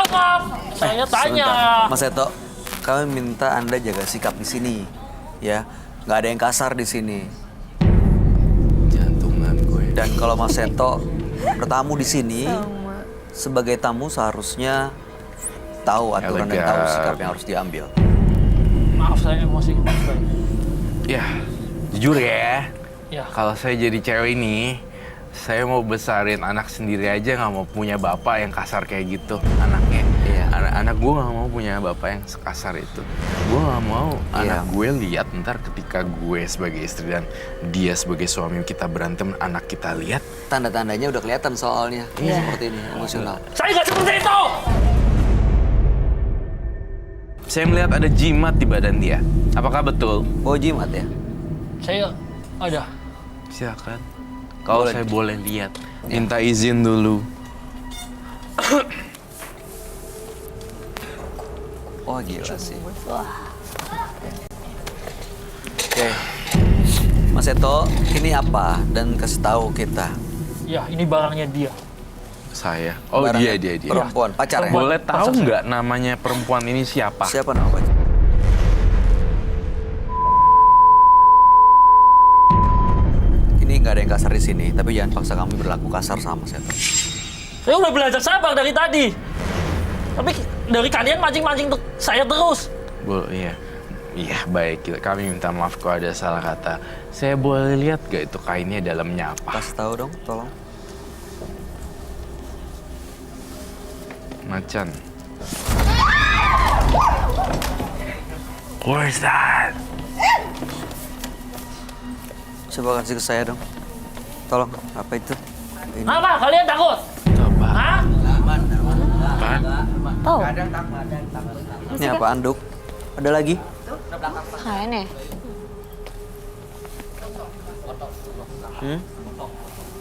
tangkap. Saya tanya. Sebentar. Mas Seto, kami minta Anda jaga sikap di sini, ya. Nggak ada yang kasar di sini. Jantungan gue. Dan kalau Mas Seto bertamu di sini, sebagai tamu seharusnya tahu aturan dan tahu sikap yang harus diambil. Maaf saya emosi. Ya, jujur ya. Ya. Kalau saya jadi cewek ini, saya mau besarin anak sendiri aja, nggak mau punya bapak yang kasar kayak gitu anaknya. Iya. Anak gue nggak mau punya bapak yang sekasar itu. Gue nggak mau anak gue lihat ntar ketika gue sebagai istri dan dia sebagai suami kita berantem, anak kita lihat. Tanda-tandanya udah kelihatan soalnya. Seperti ini, emosional. Saya nggak seperti itu. Saya melihat ada jimat di badan dia. Apakah betul? Oh, jimat ya? Saya ada. Silakan. Kalau Boleh. saya boleh lihat, minta izin dulu. Oh, gila sih. Wah. Oke. Mas Seto, ini apa? Dan kasih tahu kita. Ya, ini barangnya dia. Saya. Oh, Barang dia. Perempuan, pacar ya? Boleh tahu Pacar saya. nggak namanya perempuan ini siapa? Siapa nama pacar? Ini nggak ada yang kasar di sini, tapi jangan paksa kami berlaku kasar sama Mas Seto. Saya udah belajar sabar dari tadi. Tapi dari kalian mancing-mancing saya terus. Iya. Iya, baik. Kami minta maaf kalau ada salah kata. Saya boleh lihat gak itu kainnya dalamnya apa? Kasih tahu dong, tolong. Macan. Where's that? Coba kasih ke saya dong. Tolong, apa itu? Ini. Apa? Kalian takut? Apa? Hah? Apaan? Tahu? Ini apa, anduk? Ada lagi? Kayaknya.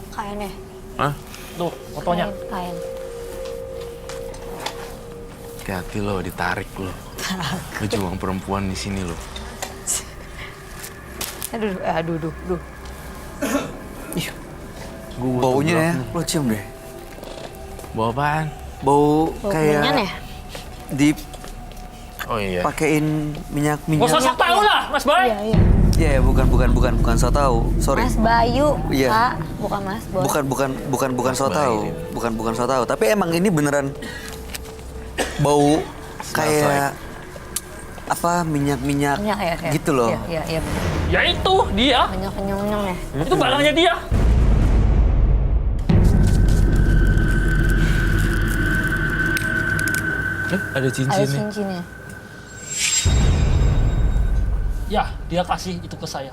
Kayaknya. Hah? Tuh, fotonya. Kain. Hati-hati lo, ditarik lo. Lo cuma perempuan di sini lo. Aduh. Ih, Gua baunya ya, butuh lo cium deh. Bau apaan? Bau Bau kayak kemenyan ya? Oh iya. dipakein minyak. Gak usah sok tau lah, Mas Bay. Iya. Iya, bukan so tahu. Sorry. Mas Bayu, Iya. Pak. Bukan Mas Boy. Bukan so tahu. Bayu. Bukan so tahu. Tapi emang ini beneran bau kayak apa minyak-minyak Minyak ya, kayak. gitu loh. Iya benar. Ya itu, dia. Minyak kenyang-kenyang ya. Itu barangnya dia. Ada Ada cincinnya. cincinnya. Ya, dia kasih itu ke saya.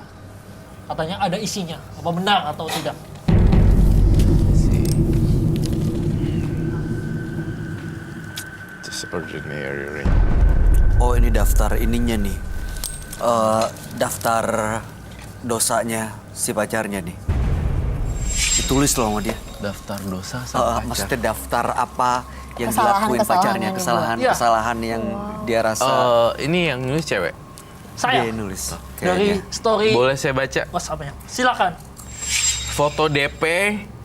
Katanya ada isinya. Apa benar atau tidak? Just ordinary ring. Oh, ini daftar ininya nih. Daftar dosanya si pacarnya nih. Ditulis loh sama dia. Daftar dosa sama pacar. Maksudnya daftar apa yang Kesalahan- dilakuin kesalahan pacarnya, yang dibuat. Iya. kesalahan yang dia rasa Ini yang nulis cewek. Saya. dia nulis. Dari Kayaknya. story Boleh saya baca? WhatsApp-nya. Silakan. Foto DP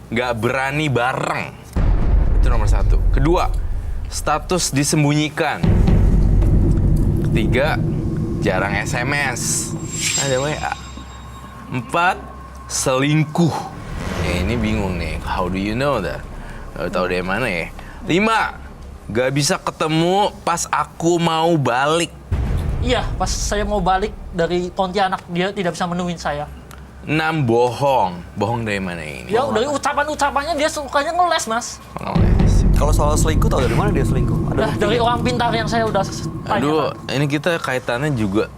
nggak berani bareng. Itu nomor 1. Kedua, status disembunyikan. Ketiga, jarang SMS. Ada WA. 4, selingkuh. Ya ini bingung nih. How do you know that? Tahu dari mana ya? 5, nggak bisa ketemu pas aku mau balik. Iya, pas saya mau balik dari Pontianak, dia tidak bisa menemuin saya. 6, bohong. Bohong dari mana ini? Ya, dari ucapan-ucapannya dia sukanya ngeles, Mas. Ngeles. Kalau soal selingkuh, tahu dari mana dia selingkuh? Ada Nah, dari orang pintar yang saya udah tanya. Aduh, ini kita kaitannya juga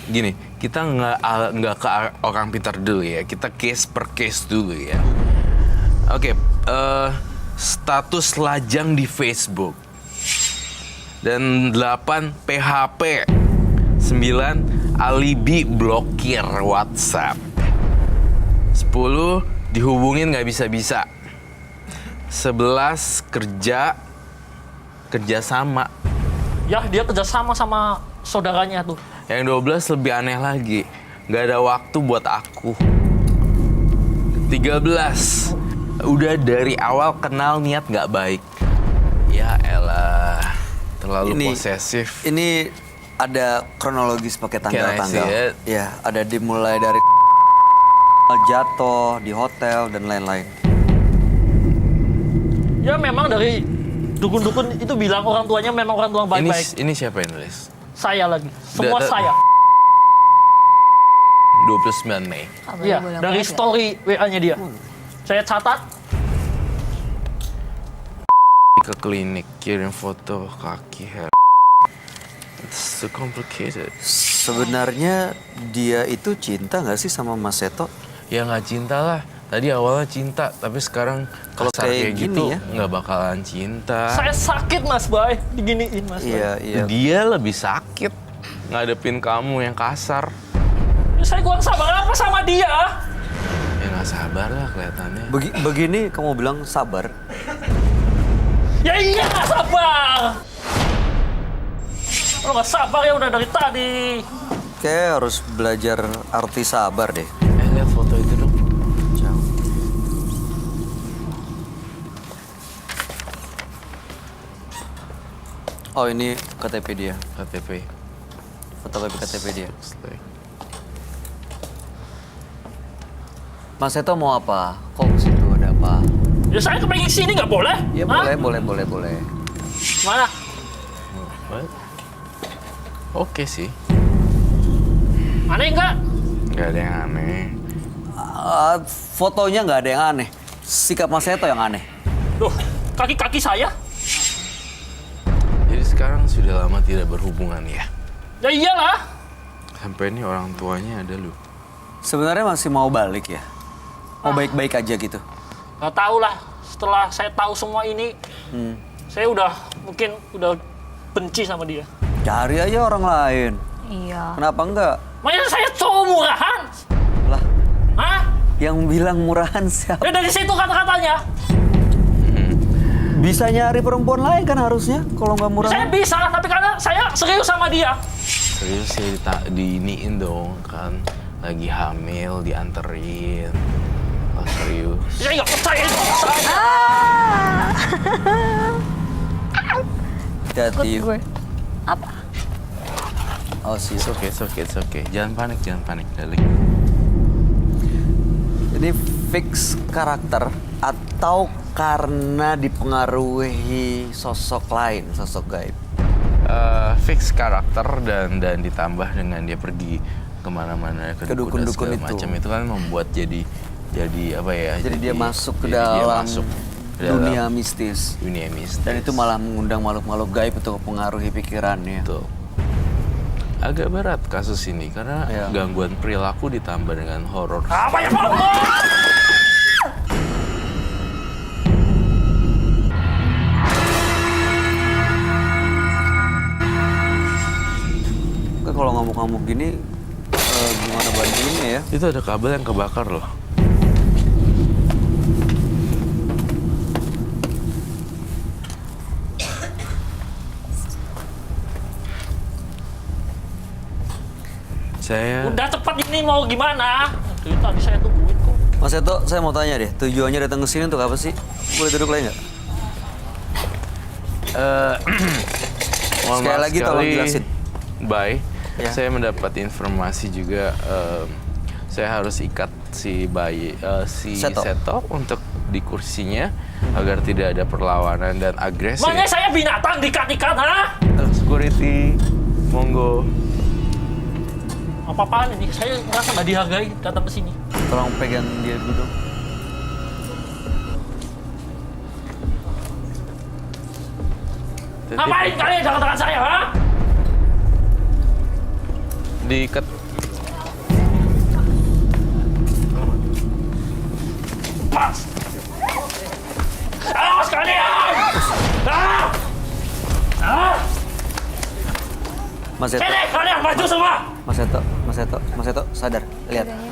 gini, kita nggak ke orang pintar dulu ya, kita case per case dulu ya. Oke, status lajang di Facebook. Dan 8, PHP. 9, alibi blokir WhatsApp. 10, dihubungin nggak bisa-bisa. 11, kerjasama. Ya, dia kerjasama sama saudaranya tuh. Yang 12 lebih aneh lagi. Nggak ada waktu buat aku. 13, udah dari awal kenal niat nggak baik. Ya elah, terlalu posesif. Ini ada kronologis pakai Can I see tanggal-tanggal. it? Ya, ada dimulai dari jatuh di hotel dan lain-lain. Ya memang dari dukun-dukun itu bilang orang tuanya memang orang tua yang baik-baik. Ini siapa yang nulis? Saya lagi. Semua Da- saya. 29 Mei. Kabarnya Iya, bolak-balik dari ya? story WA-nya dia. Saya catat. Ke klinik, kirim foto kaki hair. It's so complicated. Sebenarnya dia itu cinta nggak sih sama Mas Seto? Ya nggak cinta lah. Tadi awalnya cinta, tapi sekarang Kalau kasar kayak kayak gini gitu ya. nggak bakalan cinta. Saya sakit Mas Bay, diginiin Mas Bay. Iya, iya. Dia lebih sakit ngadepin kamu yang kasar. Ya, saya kurang sabar apa sama dia? Ya nggak sabar lah kelihatannya. Begini kamu bilang sabar. Ya iya nggak sabar. Kalau nggak sabar ya udah dari tadi. Kayak harus belajar arti sabar deh. Lihat foto itu dong. Oh, ini KTP dia. KTP. Foto KTP dia. Looks like. Mas Seto mau apa? Kok ke situ ada apa? Ya saya kepengen sini nggak boleh? Ya Hah? boleh. Mana? What? Oke sih. Aneh nggak? Nggak ada yang aneh. Fotonya nggak ada yang aneh. Sikap Mas Seto yang aneh. Duh, kaki-kaki saya? Jadi sekarang sudah lama tidak berhubungan ya. Ya iyalah. Sampai ini orang tuanya ada lu. Sebenarnya masih mau balik ya? Mau baik-baik aja gitu? Nggak tahu lah. Setelah saya tahu semua ini, saya mungkin udah benci sama dia. Cari aja orang lain. Iya. Kenapa enggak? Makanya saya cowok murahan. Lah, Hah? yang bilang murahan siapa? Ya dari situ kata-katanya. Bisa nyari perempuan lain kan harusnya kalau nggak Saya murahan. bisa, tapi karena saya serius sama dia. Serius sih diiniin dong kan. Lagi hamil dianterin. Oh, serius. Saya nggak percaya itu. Hati-hati. Gue. Apa? Oh sih. It's okay. Jangan panik, darling. Ini fix karakter atau karena dipengaruhi sosok lain, sosok gaib? Fix karakter dan ditambah dengan dia pergi kemana-mana ke dukun dan dukun-dukun segala itu. macam itu kan membuat jadi apa ya? Jadi dia masuk ke jadi dia dalam masuk ke dalam dunia mistis. dunia mistis. Dan itu malah mengundang makhluk-makhluk gaib untuk mempengaruhi pikirannya. Betul. Agak berat kasus ini karena Iya. gangguan perilaku ditambah dengan horor. Apa ya Pak? Kan kalau ngamuk-ngamuk gini, gimana bantuinnya ya? Itu ada kabel yang kebakar loh. Saya Udah cepat ini mau gimana? Itu tadi saya tungguin kok. Mas Seto, saya mau tanya deh, tujuannya datang ke sini untuk apa sih? Boleh duduk lagi nggak? mohon Sekali maaf lagi tolong sekali, jelasin. Bye. Ya. Saya mendapat informasi juga saya harus ikat si Seto. Seto untuk di kursinya agar tidak ada perlawanan dan agresi. Makanya saya binatang dikat-ikat, ha? Security, monggo. Apa-apaan ini? Saya merasa nggak dihargai datang ke sini. Tolong pegang dia dulu dong. Ngapain kalian dekat-dekat saya, ha? Diikat. Pas! Awas kalian! Ah! Ah! Mas Seto, Sini kalian maju semua! Mas Seto, sadar.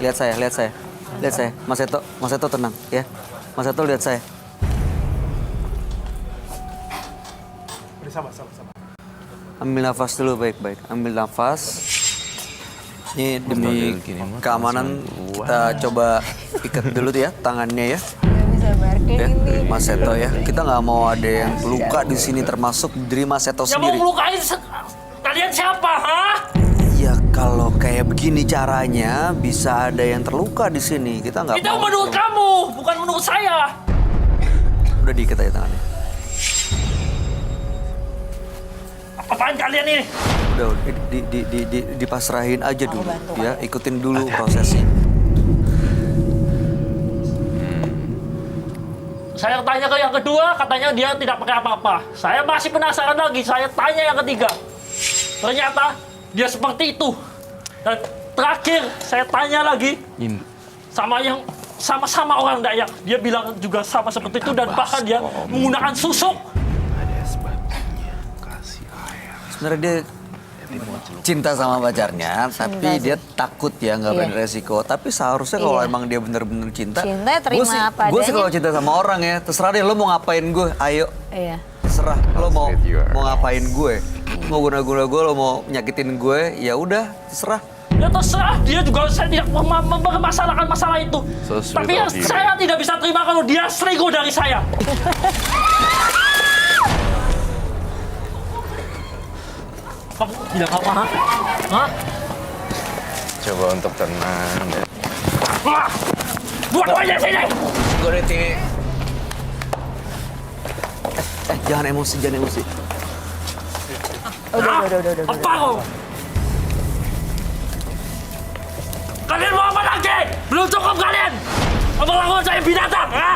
Lihat saya. Mas Seto tenang ya. Mas Seto lihat saya. Ambil nafas dulu baik-baik. Ambil nafas. Ini demi Gini mah keamanan langsung kita coba ikat dulu tuh ya tangannya ya. Gak bisa Sabarkan ini. Mas Seto ya, kita nggak mau ada yang luka di sini termasuk diri Mas Seto Yang mau sendiri. melukain kalian siapa, ha? Ya kalau kayak begini caranya bisa ada yang terluka di sini. Kita nggak Itu mau. menurut kamu, bukan menurut saya. Udah diikat aja tangannya. Apaan kalian ini? Udah dipasrahin aja dulu ya, ikutin dulu prosesnya. Saya tanya ke yang kedua, katanya dia tidak pakai apa-apa. Saya masih penasaran lagi, saya tanya yang ketiga. Ternyata dia seperti itu. Dan terakhir, saya tanya lagi sama yang sama-sama orang Dayak. Dia bilang juga sama seperti itu dan bahkan dia menggunakan susuk. Ada sebabnya. Kasih ayah. Sebenarnya dia cinta sama pacarnya, tapi dia takut ya nggak berani resiko. Tapi seharusnya kalau Iya. emang dia bener-bener cinta, Cinta ya terima apa gue sih adanya. kalau cinta sama orang ya, terserah deh lo mau ngapain gue, ayo Iya. terserah lo mau Sweet you are. mau ngapain gue, mau guna-guna gue, lo mau nyakitin gue, ya udah terserah. Ya terserah, dia juga saya tidak mempermasalahkan masalah itu. So sweet Tapi yang of you. saya tidak bisa terima kalau dia selingkuh dari saya. Kamu tidak apa-apa, ha? Hah? Coba untuk tenang. Wah! Dua-duanya sini! Gue udah Jangan emosi, jangan emosi. Udah. Apa kau? Kalian mau apa lagi? Belum cukup kalian? Memperlakukan saya binatang, ha?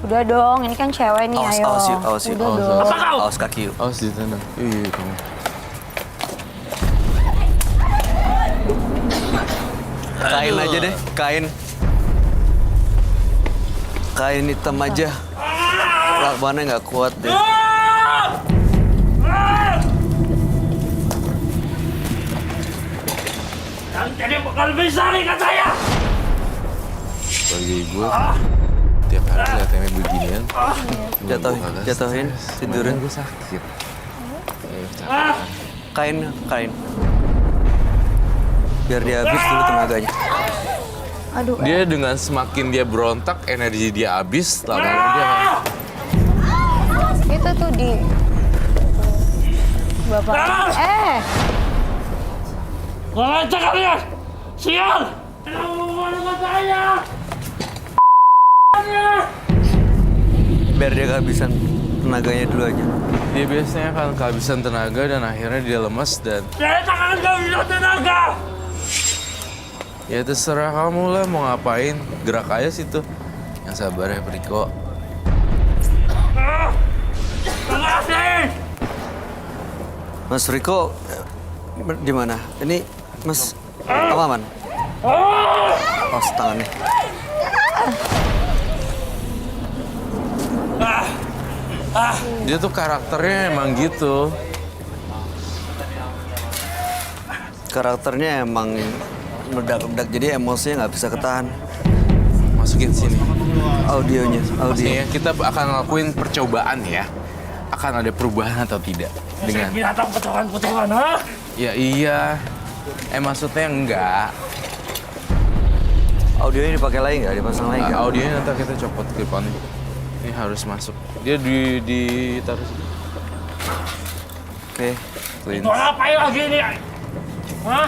Udah dong, ini kan cewek nih, Awas, ayo. awas yuk, awas yuk. Udah Awas, dong. Apa kau? awas kaki yuk. Awas di sana. Iya, kamu. Kain aja deh, kain. Kain hitam aja. Lakbannya nggak kuat deh. Ah! Ah! Dan jadi bakal bisa ikat saya! Bagi gue, tiap hari lihat yang beginian. Jatuhin, tidurin. Gue sakit. Ah! Kain, kain. Biar dia habis dulu tenaganya. Aduh, Dia dengan semakin dia berontak, energi dia habis, lama-lama dia itu tuh di... Bapak. Ngajak kalian! Sial! Jangan memperlakukan saya! Biar dia kehabisan tenaganya dulu aja. Dia biasanya akan kehabisan tenaga dan akhirnya dia lemas dan Saya tak akan kehabisan tenaga! ya terserah kamu lah mau ngapain, gerak aja situ. Yang sabar ya Priko. Terima kasih! Mas Riko, di mana? Ini Mas aman? Awas tangannya. Dia tuh karakternya emang gitu. Karakternya emang meledak-ledak, jadi emosinya nggak bisa ketahan. Masukin sini. Audionya, audio. Nih ya, kita akan lakuin percobaan ya. Akan ada perubahan atau tidak dengan Binatang pecokan-pecokan, ha? ya iya. Maksudnya enggak. Audionya dipakai lagi nggak? Dipasang lagi nggak? Audionya nanti kita copot klipannya. Ini harus masuk. Dia ditaruh sini. Oke. Clean. Itu ngapain lagi ini? Hah?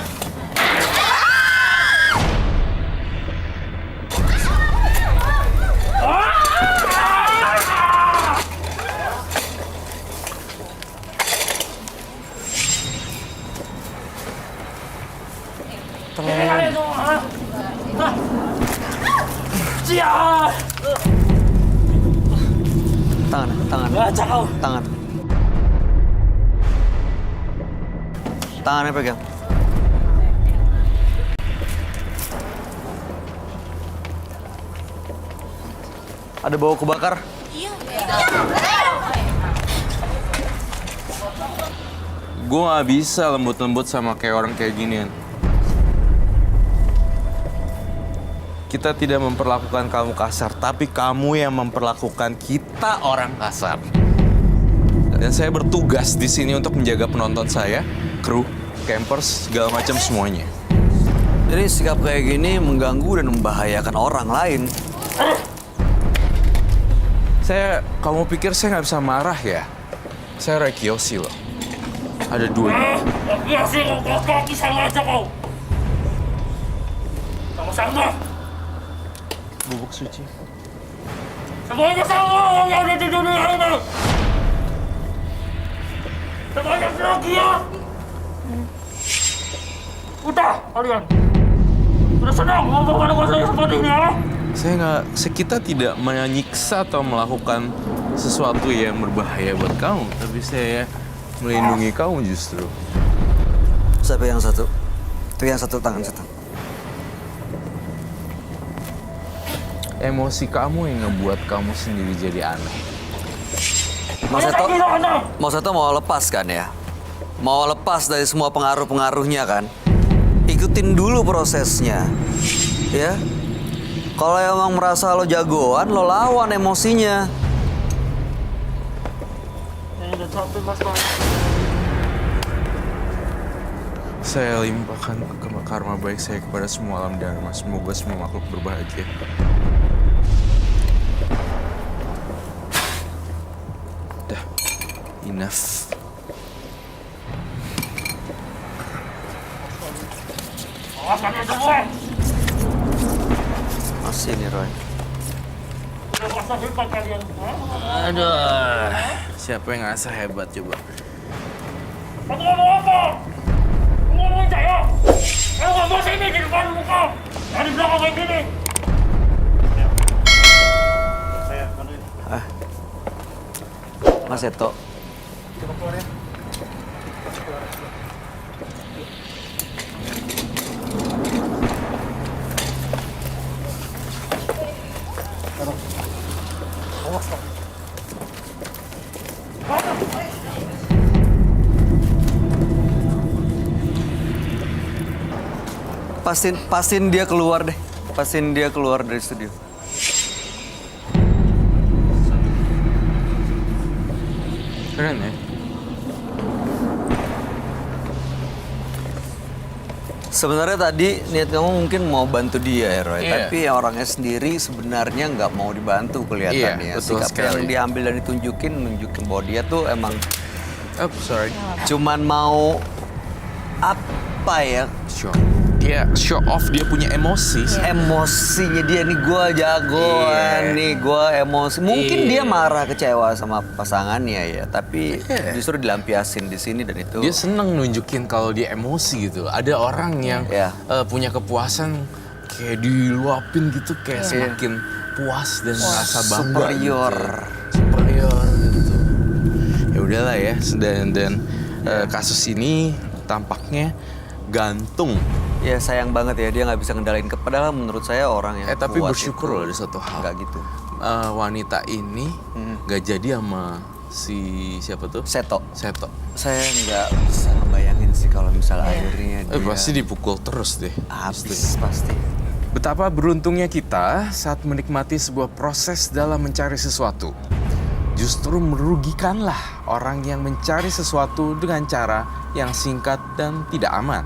Ini kalian semua, ha? Hah? Sial! Tangan. Baca kau! Tangan. Tangannya pegang. Ada bau kebakar. Gue nggak bisa lembut-lembut sama kayak orang kayak ginian. Kita tidak memperlakukan kamu kasar, tapi kamu yang memperlakukan kita orang kasar. Dan saya bertugas di sini untuk menjaga penonton saya, kru, campers, segala macam semuanya. Jadi sikap kayak gini mengganggu dan membahayakan orang lain. Kamu pikir saya nggak bisa marah ya? Saya Rekiyoshi loh. Ada 2. Iya sih, kaki sama aja kau. Sama-sama. Bubuk suci. Semuanya sama yang ada di dunia ini. Semuanya lagi ya. Udah, kalian. Udah senang ngomong dengan saya seperti ini ya? Kita tidak menyiksa atau melakukan sesuatu yang berbahaya buat kamu, tapi saya melindungi kamu justru. Siapa yang satu? Itu yang satu tangan satu. Emosi kamu yang ngebuat kamu sendiri jadi aneh. Mas Seto mau lepas kan ya? Mau lepas dari semua pengaruh-pengaruhnya kan? Ikutin dulu prosesnya, ya. Kalau emang merasa lo jagoan, lo lawan emosinya. Saya limpahkan karma baik saya kepada semua alam dharma. Semoga semua makhluk berbahagia. Dah, enough. Awas kalian semua. Masih nih Roy. Udah rasa hebat kalian. Aduh, siapa yang ngerasa hebat coba? Kamu ngomong apa? Ngomong saya. Kamu ngomong sini di depan muka. Dari belakang kayak gini. Mas Seto. Pastiin dia keluar deh. Pastiin dia keluar dari studio. Keren ya? Sebenarnya tadi niat kamu mungkin mau bantu dia ya Roy, Iya. tapi orangnya sendiri sebenarnya nggak mau dibantu kelihatannya. Iya, betul Sikap sekali. yang diambil dan nunjukin bahwa dia tuh emang Oh, sorry. cuman mau apa ya? Show. Dia show off dia punya emosi. Emosinya dia nih, gue jagoan Iya. nih, gue emosi. Mungkin Iya. dia marah kecewa sama pasangannya ya, tapi Iya. justru dilampiasin di sini dan itu. Dia seneng nunjukin kalau dia emosi gitu. Ada orang yang Iya. punya kepuasan kayak diluapin gitu, kayak semakin puas dan merasa bangga. superior. Gitu. Superior gitu. Ya udahlah ya. Dan kasus ini tampaknya gantung. Ya sayang banget ya dia nggak bisa ngendalain padahal menurut saya orang yang Tapi kuat bersyukur itu loh ada satu hal. nggak gitu. Wanita ini nggak jadi sama si siapa tuh? Seto. Seto. Saya nggak bisa ngebayangin sih kalau misalnya akhirnya dia Pasti dipukul terus deh. habis pasti. Betapa beruntungnya kita saat menikmati sebuah proses dalam mencari sesuatu. Justru merugikanlah orang yang mencari sesuatu dengan cara yang singkat dan tidak aman.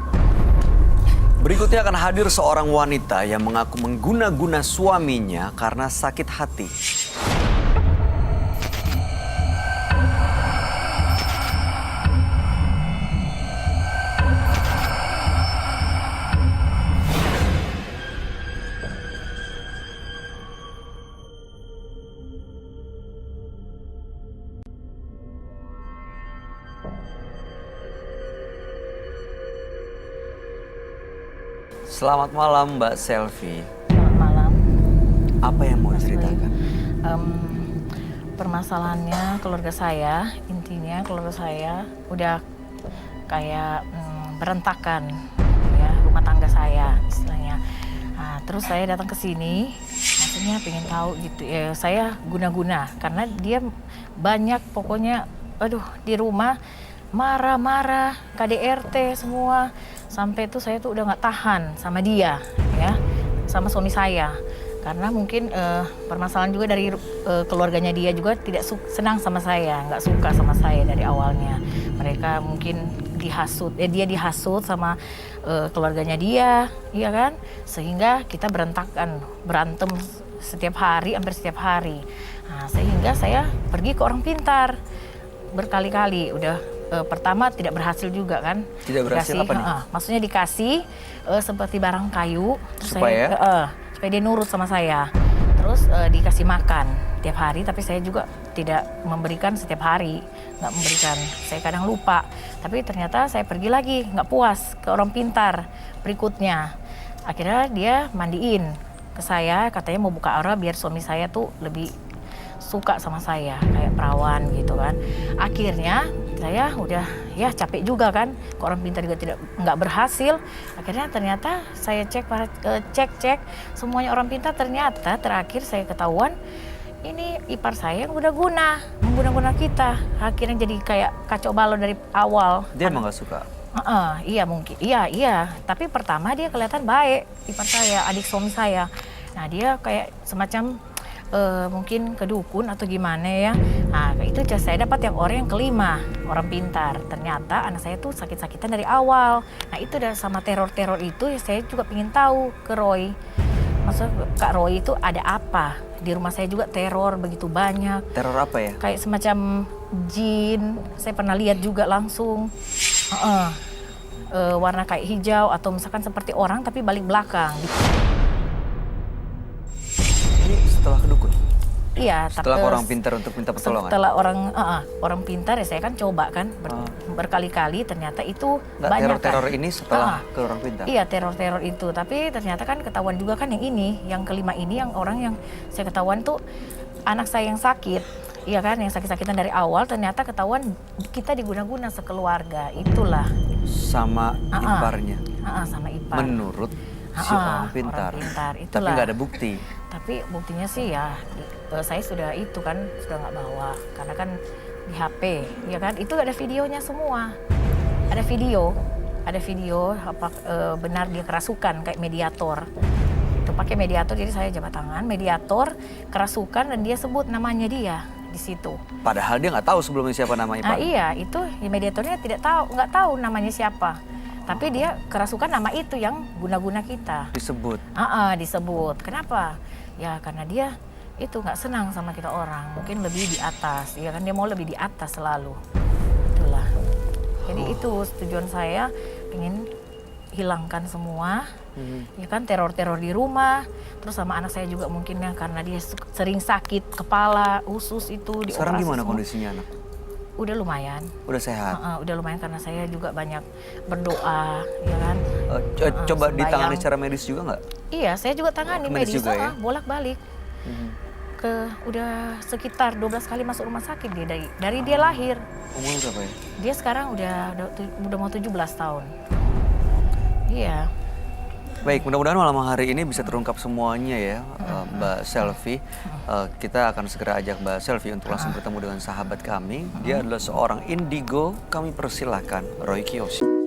Berikutnya akan hadir seorang wanita yang mengaku mengguna-guna suaminya karena sakit hati. Selamat malam Mbak Selvi. Selamat malam. Apa yang mau Mas Bayu. diceritakan? Permasalahannya keluarga saya, intinya keluarga saya udah kayak berantakan, ya rumah tangga saya istilahnya. Nah, terus saya datang ke sini, maksudnya pengen tahu gitu. Ya, saya guna-guna karena dia banyak pokoknya, aduh di rumah marah-marah, KDRT semua. Sampai itu saya tuh udah nggak tahan sama dia, ya, sama suami saya. Karena mungkin permasalahan juga dari keluarganya dia juga tidak senang sama saya, nggak suka sama saya dari awalnya. Mereka mungkin dihasut, dia dihasut sama keluarganya dia, iya kan? Sehingga kita berantem setiap hari, hampir setiap hari. Nah, sehingga saya pergi ke orang pintar berkali-kali. Udah pertama tidak berhasil juga kan? Tidak berhasil apa nih? Maksudnya dikasih seperti barang kayu, terus Supaya? supaya dia nurut sama saya. Terus dikasih makan tiap hari, tapi saya juga tidak memberikan setiap hari, nggak memberikan. Saya kadang lupa. Tapi ternyata saya pergi lagi, nggak puas ke orang pintar berikutnya. Akhirnya dia mandiin ke saya, katanya mau buka aura biar suami saya tuh lebih suka sama saya, kayak perawan gitu kan. Akhirnya saya udah ya capek juga kan, ke orang pintar juga nggak berhasil. Akhirnya ternyata saya cek semuanya orang pintar, ternyata terakhir saya ketahuan ini ipar saya yang mengguna kita. Akhirnya jadi kayak kacau balau dari awal. Dia emang gak suka? Iya mungkin, iya. Tapi pertama dia kelihatan baik, ipar saya, adik suami saya. Nah dia kayak semacam mungkin kedukun atau gimana ya. Nah itu saya dapat yang orang yang kelima, orang pintar. Ternyata anak saya tuh sakit-sakitan dari awal. Nah itu udah sama teror-teror itu ya, saya juga pengen tahu ke Roy. Maksud Kak Roy itu ada apa? Di rumah saya juga teror begitu banyak. Teror apa ya? Kayak semacam jin, saya pernah lihat juga langsung. Warna kayak hijau atau misalkan seperti orang tapi balik belakang. Ini setelah kedukun? Iya, Setelah orang pintar untuk minta pertolongan? Setelah orang pintar ya saya kan coba kan berkali-kali, ternyata itu Nggak, banyak teror-teror kan. ini setelah ke orang pintar? Iya, teror-teror itu. Tapi ternyata kan ketahuan juga kan yang kelima ini, yang orang yang saya ketahuan tuh anak saya yang sakit. Iya kan, yang sakit-sakitan dari awal, ternyata ketahuan kita diguna-guna sekeluarga. Itulah. Sama iparnya? Sama ipar. Menurut si orang pintar? Itulah. Tapi nggak ada bukti? Tapi buktinya sih ya, saya sudah nggak bawa. Karena kan di HP, ya kan, itu ada videonya semua. Ada video benar dia kerasukan kayak mediator. Itu pakai mediator, jadi saya jabat tangan, mediator, kerasukan, dan dia sebut namanya dia di situ. Padahal dia nggak tahu sebelumnya siapa nama ipar? Iya, itu ya mediatornya nggak tahu namanya siapa. Tapi dia kerasukan nama itu yang guna-guna kita. Disebut? Disebut. Kenapa? Ya karena dia itu nggak senang sama kita orang. Mungkin lebih di atas. Ya kan, dia mau lebih di atas selalu. Itulah. Jadi itu tujuan saya, ingin hilangkan semua. Ya kan, teror-teror di rumah. Terus sama anak saya juga mungkin ya, karena dia sering sakit kepala, usus itu dioperasi. Sekarang gimana semua. kondisinya anak? Udah lumayan. Udah sehat? Udah lumayan karena saya juga banyak berdoa, ya kan. Coba sembahyang. Ditangani secara medis juga nggak? Iya, saya juga tangani Medis medis, juga ya? bolak-balik. Udah sekitar 12 kali masuk rumah sakit dia dari dia lahir. Umur berapa ya? Dia sekarang udah mau 17 tahun. Iya. Baik, mudah-mudahan malam hari ini bisa terungkap semuanya ya, Mbak Selvi. Kita akan segera ajak Mbak Selvi untuk langsung bertemu dengan sahabat kami. Dia adalah seorang indigo. Kami persilahkan Roy Kiyoshi.